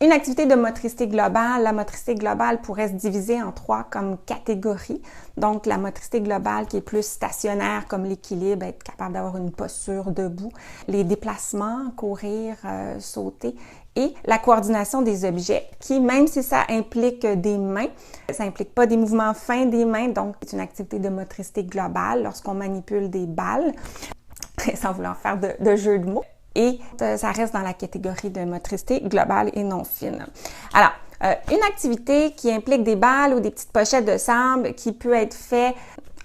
Une activité de motricité globale, la motricité globale pourrait se diviser en 3 comme catégories. Donc, la motricité globale qui est plus stationnaire, comme l'équilibre, être capable d'avoir une posture debout, les déplacements, courir, sauter, et la coordination des objets, qui, même si ça implique des mains, ça implique pas des mouvements fins des mains, donc c'est une activité de motricité globale lorsqu'on manipule des balles, sans vouloir faire de jeu de mots. Et ça reste dans la catégorie de motricité globale et non fine. Alors, une activité qui implique des balles ou des petites pochettes de sable qui peut être fait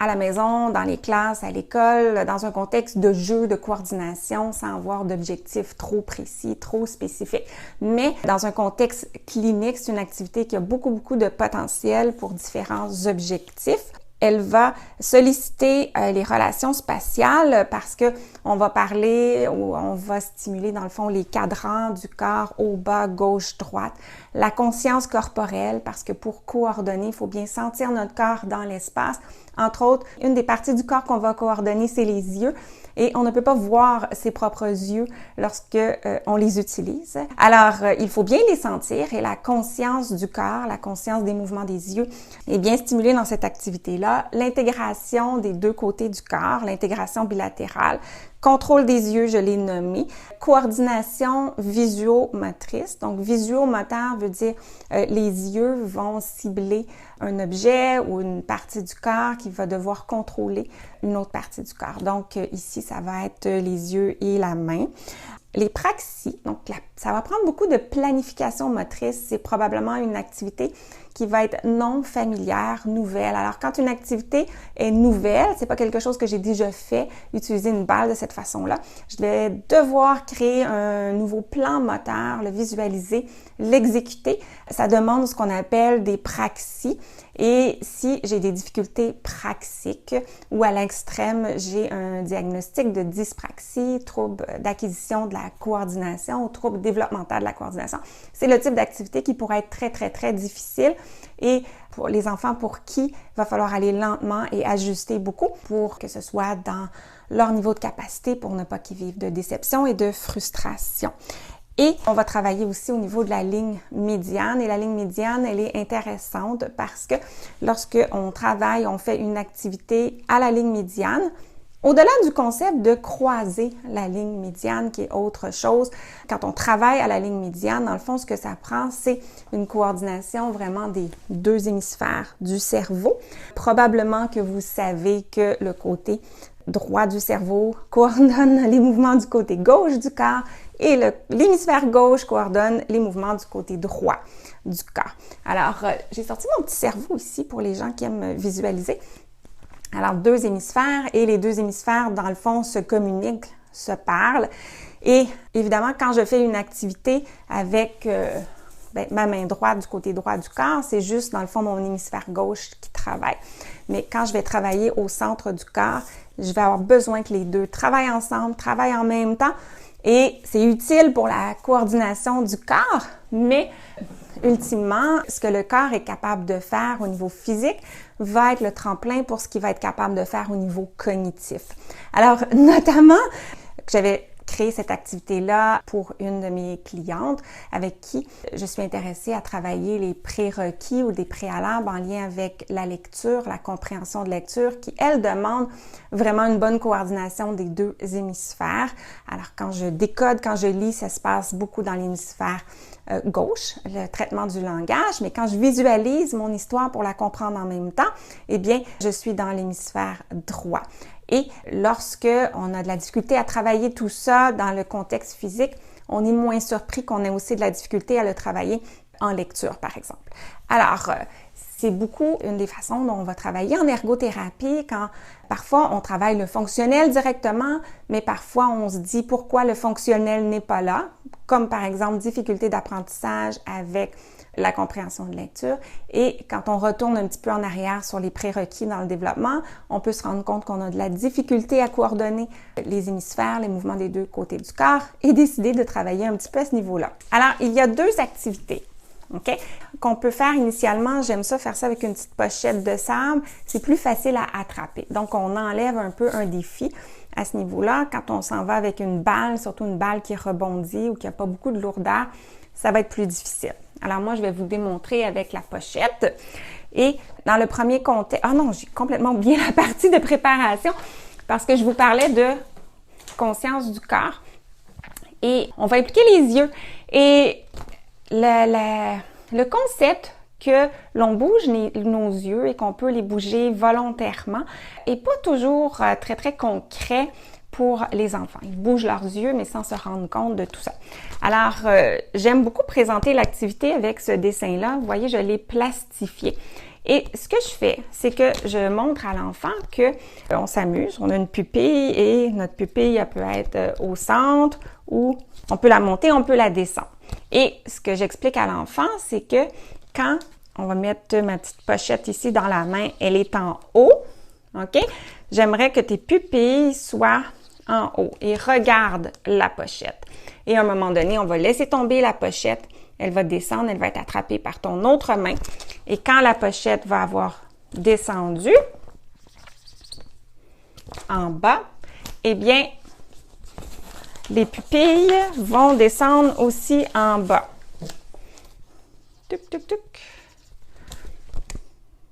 à la maison, dans les classes, à l'école, dans un contexte de jeu, de coordination, sans avoir d'objectifs trop précis, trop spécifiques. Mais dans un contexte clinique, c'est une activité qui a beaucoup de potentiel pour différents objectifs. Elle va solliciter les relations spatiales parce que on va parler ou on va stimuler dans le fond les cadrans du corps haut, bas, gauche, droite, la conscience corporelle parce que pour coordonner, il faut bien sentir notre corps dans l'espace. Entre autres, une des parties du corps qu'on va coordonner, c'est les yeux. Et on ne peut pas voir ses propres yeux lorsque on les utilise. Alors, il faut bien les sentir et la conscience du corps, la conscience des mouvements des yeux est bien stimulée dans cette activité-là. L'intégration des deux côtés du corps, l'intégration bilatérale, contrôle des yeux, je l'ai nommé. Coordination visuo-motrice. Donc, visuo-moteur veut dire les yeux vont cibler un objet ou une partie du corps qui va devoir contrôler une autre partie du corps. Donc, ici, ça va être les yeux et la main. Les praxies, donc ça va prendre beaucoup de planification motrice. C'est probablement une activité qui va être non familière, nouvelle. Alors, quand une activité est nouvelle, c'est pas quelque chose que j'ai déjà fait, utiliser une balle de cette façon-là. Je vais devoir créer un nouveau plan moteur, le visualiser, l'exécuter. Ça demande ce qu'on appelle des praxies. Et si j'ai des difficultés praxiques ou à l'extrême, j'ai un diagnostic de dyspraxie, trouble d'acquisition de la coordination ou trouble développemental de la coordination, c'est le type d'activité qui pourrait être très difficile. Et pour les enfants pour qui il va falloir aller lentement et ajuster beaucoup pour que ce soit dans leur niveau de capacité pour ne pas qu'ils vivent de déception et de frustration. Et on va travailler aussi au niveau de la ligne médiane. Et la ligne médiane, elle est intéressante parce que lorsque on travaille, on fait une activité à la ligne médiane, au-delà du concept de croiser la ligne médiane, qui est autre chose, quand on travaille à la ligne médiane, dans le fond, ce que ça prend, c'est une coordination vraiment des deux hémisphères du cerveau. Probablement que vous savez que le côté droit du cerveau coordonne les mouvements du côté gauche du corps et l'hémisphère gauche coordonne les mouvements du côté droit du corps. Alors, j'ai sorti mon petit cerveau ici pour les gens qui aiment visualiser. Alors, deux hémisphères et les deux hémisphères, dans le fond, se communiquent, se parlent. Et évidemment, quand je fais une activité avec ma main droite du côté droit du corps, c'est juste, dans le fond, mon hémisphère gauche qui travaille. Mais quand je vais travailler au centre du corps, je vais avoir besoin que les deux travaillent ensemble, travaillent en même temps. Et c'est utile pour la coordination du corps, mais ultimement, ce que le corps est capable de faire au niveau physique va être le tremplin pour ce qu'il va être capable de faire au niveau cognitif. Alors, notamment, j'avais créé cette activité-là pour une de mes clientes avec qui je suis intéressée à travailler les prérequis ou des préalables en lien avec la lecture, la compréhension de lecture, qui, elle, demande vraiment une bonne coordination des deux hémisphères. Alors, quand je décode, quand je lis, ça se passe beaucoup dans l'hémisphère gauche, le traitement du langage, mais quand je visualise mon histoire pour la comprendre en même temps, eh bien, je suis dans l'hémisphère droit. Et lorsque on a de la difficulté à travailler tout ça dans le contexte physique, on est moins surpris qu'on ait aussi de la difficulté à le travailler en lecture, par exemple. Alors, c'est beaucoup une des façons dont on va travailler en ergothérapie quand parfois on travaille le fonctionnel directement, mais parfois on se dit pourquoi le fonctionnel n'est pas là, comme par exemple difficulté d'apprentissage avec la compréhension de lecture. Et quand on retourne un petit peu en arrière sur les prérequis dans le développement, on peut se rendre compte qu'on a de la difficulté à coordonner les hémisphères, les mouvements des deux côtés du corps et décider de travailler un petit peu à ce niveau-là. Alors, il y a deux activités. OK? Qu'on peut faire initialement, j'aime ça faire ça avec une petite pochette de sable, c'est plus facile à attraper. Donc, on enlève un peu un défi à ce niveau-là. Quand on s'en va avec une balle, surtout une balle qui rebondit ou qui n'a pas beaucoup de lourdeur, ça va être plus difficile. Alors moi, je vais vous démontrer avec la pochette. Et dans le premier contexte... Ah non, j'ai complètement oublié la partie de préparation parce que je vous parlais de conscience du corps. Et on va impliquer les yeux. Et le concept que l'on bouge nos yeux et qu'on peut les bouger volontairement est pas toujours très, très concret pour les enfants. Ils bougent leurs yeux, mais sans se rendre compte de tout ça. Alors, j'aime beaucoup présenter l'activité avec ce dessin-là. Vous voyez, je l'ai plastifié. Et ce que je fais, c'est que je montre à l'enfant que on s'amuse, on a une pupille et notre pupille, elle peut être au centre ou on peut la monter, on peut la descendre. Et ce que j'explique à l'enfant, c'est que quand on va mettre ma petite pochette ici dans la main, elle est en haut, OK? J'aimerais que tes pupilles soient en haut et regarde la pochette. Et à un moment donné, on va laisser tomber la pochette. Elle va descendre, elle va être attrapée par ton autre main. Et quand la pochette va avoir descendu en bas, eh bien, les pupilles vont descendre aussi en bas. Tuc, tuc, tuc.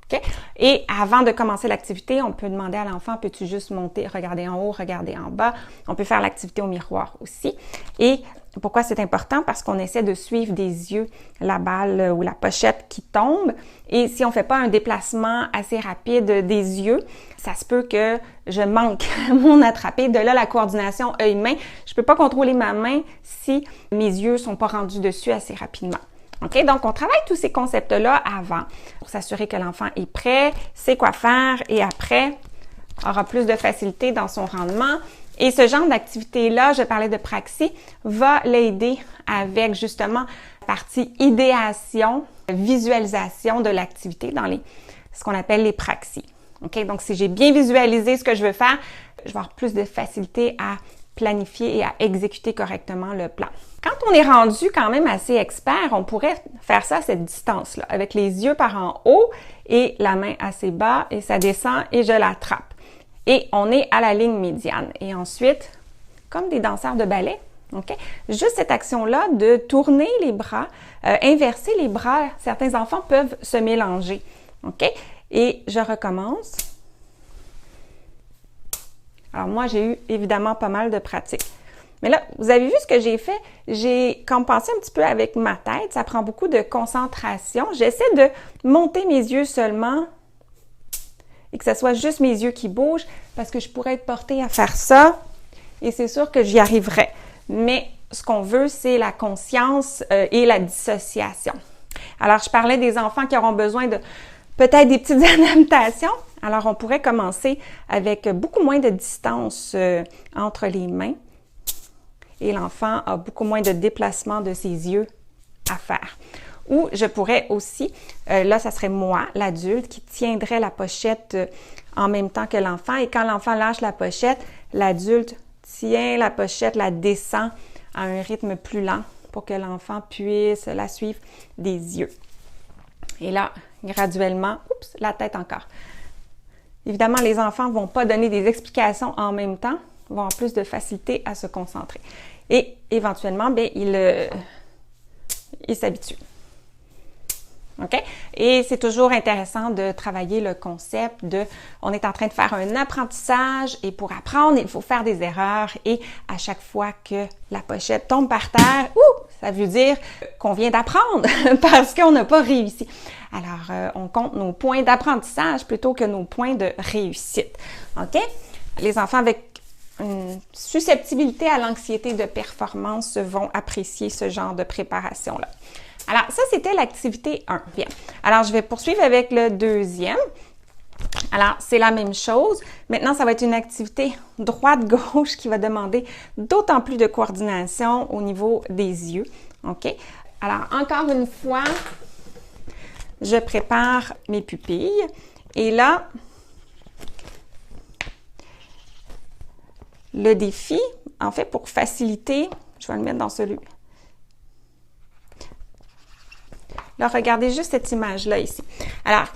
Okay? Et avant de commencer l'activité, on peut demander à l'enfant, peux-tu juste monter, regarder en haut, regarder en bas. On peut faire l'activité au miroir aussi. Et pourquoi c'est important? Parce qu'on essaie de suivre des yeux la balle ou la pochette qui tombe. Et si on ne fait pas un déplacement assez rapide des yeux, ça se peut que je manque mon attrapé. De là, la coordination œil-main. Je ne peux pas contrôler ma main si mes yeux ne sont pas rendus dessus assez rapidement. OK? Donc, on travaille tous ces concepts-là avant pour s'assurer que l'enfant est prêt, sait quoi faire et après aura plus de facilité dans son rendement. Et ce genre d'activité-là, je parlais de praxis, va l'aider avec justement la partie idéation, visualisation de l'activité dans ce qu'on appelle les praxis. OK? Donc, si j'ai bien visualisé ce que je veux faire, je vais avoir plus de facilité à planifier et à exécuter correctement le plan. Quand on est rendu quand même assez expert, on pourrait faire ça à cette distance-là, avec les yeux par en haut et la main assez bas et ça descend et je l'attrape. Et on est à la ligne médiane. Et ensuite, comme des danseurs de ballet, OK? Juste cette action-là de tourner les bras, inverser les bras, certains enfants peuvent se mélanger. OK? Et je recommence. Alors moi, j'ai eu évidemment pas mal de pratique. Mais là, vous avez vu ce que j'ai fait? J'ai compensé un petit peu avec ma tête. Ça prend beaucoup de concentration. J'essaie de monter mes yeux seulement et que ce soit juste mes yeux qui bougent parce que je pourrais être portée à faire ça et c'est sûr que j'y arriverai. Mais ce qu'on veut, c'est la conscience et la dissociation. Alors, je parlais des enfants qui auront besoin de peut-être des petites adaptations. Alors, on pourrait commencer avec beaucoup moins de distance entre les mains et l'enfant a beaucoup moins de déplacement de ses yeux à faire. Ou je pourrais aussi, là, ça serait moi, l'adulte, qui tiendrait la pochette en même temps que l'enfant. Et quand l'enfant lâche la pochette, l'adulte tient la pochette, la descend à un rythme plus lent pour que l'enfant puisse la suivre des yeux. Et là, graduellement, oups, la tête encore. Évidemment, les enfants ne vont pas donner des explications en même temps, vont avoir plus de facilité à se concentrer. Et éventuellement, bien, ils s'habituent. OK? Et c'est toujours intéressant de travailler le concept de on est en train de faire un apprentissage et pour apprendre, il faut faire des erreurs et à chaque fois que la pochette tombe par terre, ça veut dire qu'on vient d'apprendre parce qu'on n'a pas réussi. Alors, on compte nos points d'apprentissage plutôt que nos points de réussite. OK? Les enfants avec une susceptibilité à l'anxiété de performance vont apprécier ce genre de préparation-là. Alors, ça, c'était l'activité 1. Bien. Alors, je vais poursuivre avec le deuxième. Alors, c'est la même chose. Maintenant, ça va être une activité droite-gauche qui va demander d'autant plus de coordination au niveau des yeux. OK? Alors, encore une fois, je prépare mes pupilles. Et là, le défi, en fait, pour faciliter, je vais le mettre dans celui. Là, regardez juste cette image-là ici. Alors,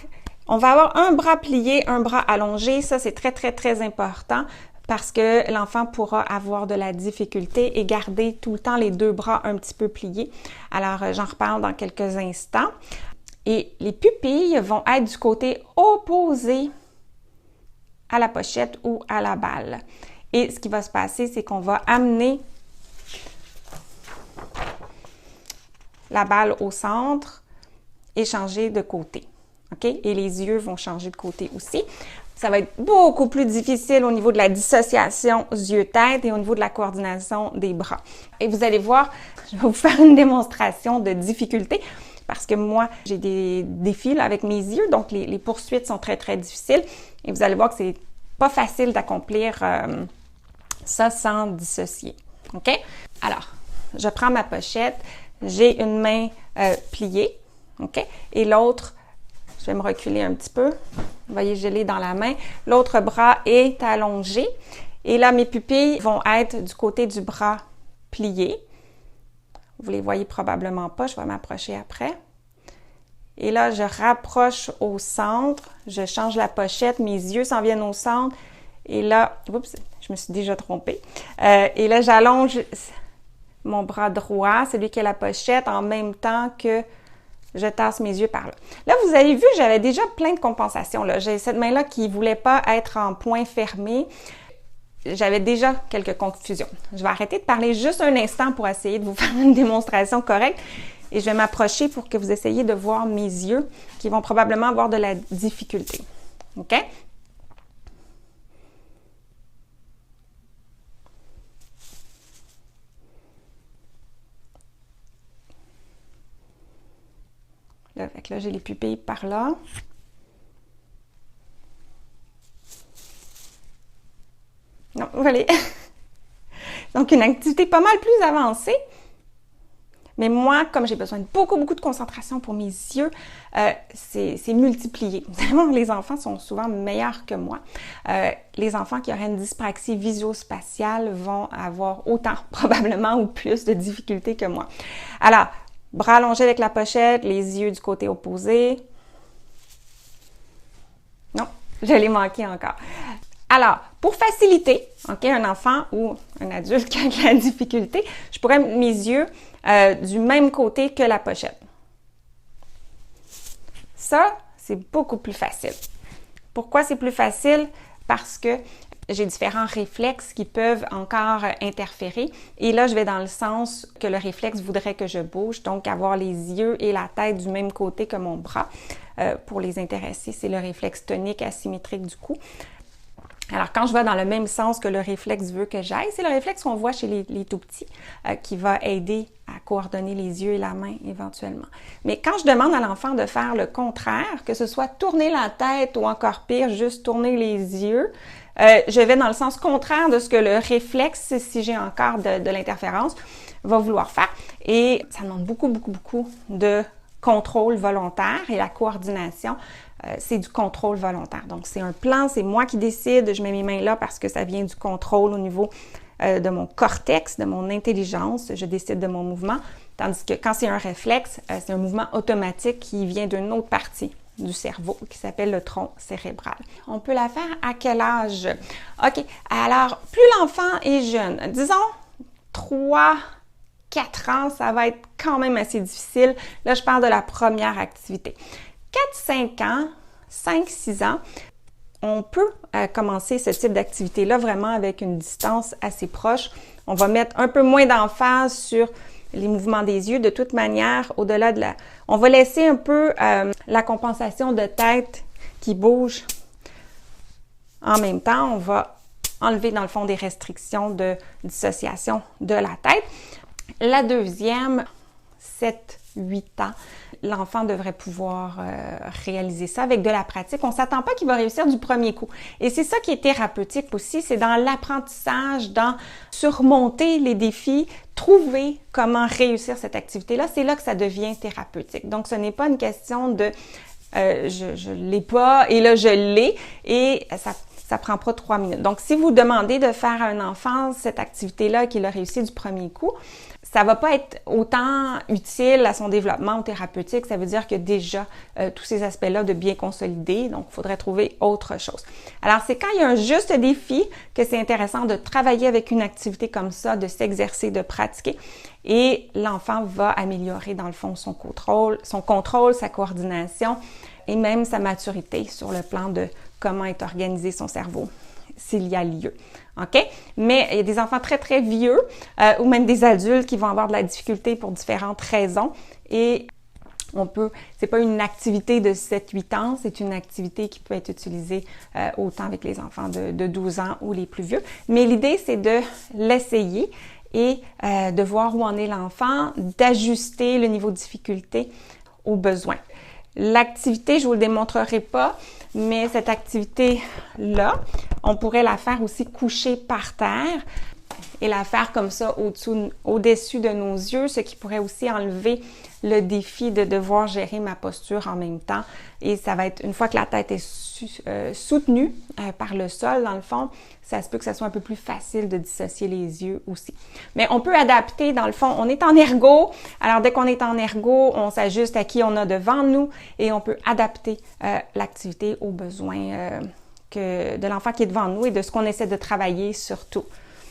on va avoir un bras plié, un bras allongé. Ça, c'est très, très, très important parce que l'enfant pourra avoir de la difficulté et garder tout le temps les deux bras un petit peu pliés. Alors, j'en reparle dans quelques instants. Et les pupilles vont être du côté opposé à la pochette ou à la balle. Et ce qui va se passer, c'est qu'on va amener la balle au centre et changer de côté. OK? Et les yeux vont changer de côté aussi. Ça va être beaucoup plus difficile au niveau de la dissociation yeux-tête et au niveau de la coordination des bras. Et vous allez voir, je vais vous faire une démonstration de difficulté parce que moi, j'ai des défis là, avec mes yeux, donc les poursuites sont très, très difficiles. Et vous allez voir que c'est pas facile d'accomplir ça sans dissocier. OK? Alors, je prends ma pochette, j'ai une main pliée, OK? Et l'autre, je vais me reculer un petit peu. Vous voyez, je l'ai dans la main. L'autre bras est allongé. Et là, mes pupilles vont être du côté du bras plié. Vous les voyez probablement pas. Je vais m'approcher après. Et là, je rapproche au centre. Je change la pochette. Mes yeux s'en viennent au centre. Et là, oups, je me suis déjà trompée. Et là, j'allonge mon bras droit, celui qui a la pochette, en même temps que je tasse mes yeux par là. Là, vous avez vu, j'avais déjà plein de compensations. Là. J'ai cette main-là qui ne voulait pas être en point fermé. J'avais déjà quelques confusions. Je vais arrêter de parler juste un instant pour essayer de vous faire une démonstration correcte. Et je vais m'approcher pour que vous essayiez de voir mes yeux qui vont probablement avoir de la difficulté. OK? Là, fait que là, j'ai les pupilles par là. Non, vous voyez. Donc, une activité pas mal plus avancée. Mais moi, comme j'ai besoin de beaucoup de concentration pour mes yeux, c'est multiplié. Vraiment, les enfants sont souvent meilleurs que moi. Les enfants qui auraient une dyspraxie visuospatiale vont avoir autant, probablement, ou plus de difficultés que moi. Alors, bras allongés avec la pochette, les yeux du côté opposé. Non, je l'ai manqué encore. Alors, pour faciliter, OK, un enfant ou un adulte qui a de la difficulté, je pourrais mettre mes yeux du même côté que la pochette. Ça, c'est beaucoup plus facile. Pourquoi c'est plus facile? Parce que j'ai différents réflexes qui peuvent encore interférer. Et là, je vais dans le sens que le réflexe voudrait que je bouge, donc avoir les yeux et la tête du même côté que mon bras. Pour les intéresser, c'est le réflexe tonique asymétrique du cou. Alors, quand je vais dans le même sens que le réflexe veut que j'aille, c'est le réflexe qu'on voit chez les tout-petits qui va aider à coordonner les yeux et la main éventuellement. Mais quand je demande à l'enfant de faire le contraire, que ce soit tourner la tête ou encore pire, juste tourner les yeux, je vais dans le sens contraire de ce que le réflexe, si j'ai encore de l'interférence, va vouloir faire. Et ça demande beaucoup de contrôle volontaire et la coordination, c'est du contrôle volontaire. Donc, c'est un plan, c'est moi qui décide, je mets mes mains là parce que ça vient du contrôle au niveau de mon cortex, de mon intelligence, je décide de mon mouvement, tandis que quand c'est un réflexe, c'est un mouvement automatique qui vient d'une autre partie du cerveau qui s'appelle le tronc cérébral. On peut la faire à quel âge? OK, alors, plus l'enfant est jeune, disons 3, 4 ans, ça va être quand même assez difficile. Là, je parle de la première activité. 4-5 ans, 5-6 ans, on peut commencer ce type d'activité-là vraiment avec une distance assez proche. On va mettre un peu moins d'emphase sur les mouvements des yeux. De toute manière, au-delà de la... On va laisser un peu la compensation de tête qui bouge en même temps. On va enlever, dans le fond, des restrictions de dissociation de la tête. La deuxième, 7-8 ans, l'enfant devrait pouvoir réaliser ça avec de la pratique. On ne s'attend pas qu'il va réussir du premier coup. Et c'est ça qui est thérapeutique aussi, c'est dans l'apprentissage, dans surmonter les défis, trouver comment réussir cette activité-là. C'est là que ça devient thérapeutique. Donc, ce n'est pas une question de je l'ai pas et là je l'ai et ça prend pas 3 minutes. Donc, si vous demandez de faire à un enfant cette activité-là et qu'il a réussi du premier coup, ça va pas être autant utile à son développement ou thérapeutique. Ça veut dire qu'il y a déjà tous ces aspects-là de bien consolidés. Donc, il faudrait trouver autre chose. Alors, c'est quand il y a un juste défi que c'est intéressant de travailler avec une activité comme ça, de s'exercer, de pratiquer. Et l'enfant va améliorer, dans le fond, son contrôle, sa coordination et même sa maturité sur le plan de comment est organisé son cerveau, s'il y a lieu. OK? Mais il y a des enfants très, très vieux ou même des adultes qui vont avoir de la difficulté pour différentes raisons. Et c'est pas une activité de 7-8 ans, c'est une activité qui peut être utilisée autant avec les enfants de 12 ans ou les plus vieux. Mais l'idée, c'est de l'essayer et de voir où en est l'enfant, d'ajuster le niveau de difficulté aux besoins. L'activité, je vous le démontrerai pas, mais cette activité-là, on pourrait la faire aussi couchée par terre et la faire comme ça au-dessus de nos yeux, ce qui pourrait aussi enlever le défi de devoir gérer ma posture en même temps. Et ça va être, une fois que la tête est soutenue par le sol, dans le fond, ça se peut que ça soit un peu plus facile de dissocier les yeux aussi. Mais on peut adapter, dans le fond, on est en ergo. Alors, dès qu'on est en ergo, on s'ajuste à qui on a devant nous et on peut adapter l'activité aux besoins de l'enfant qui est devant nous et de ce qu'on essaie de travailler surtout.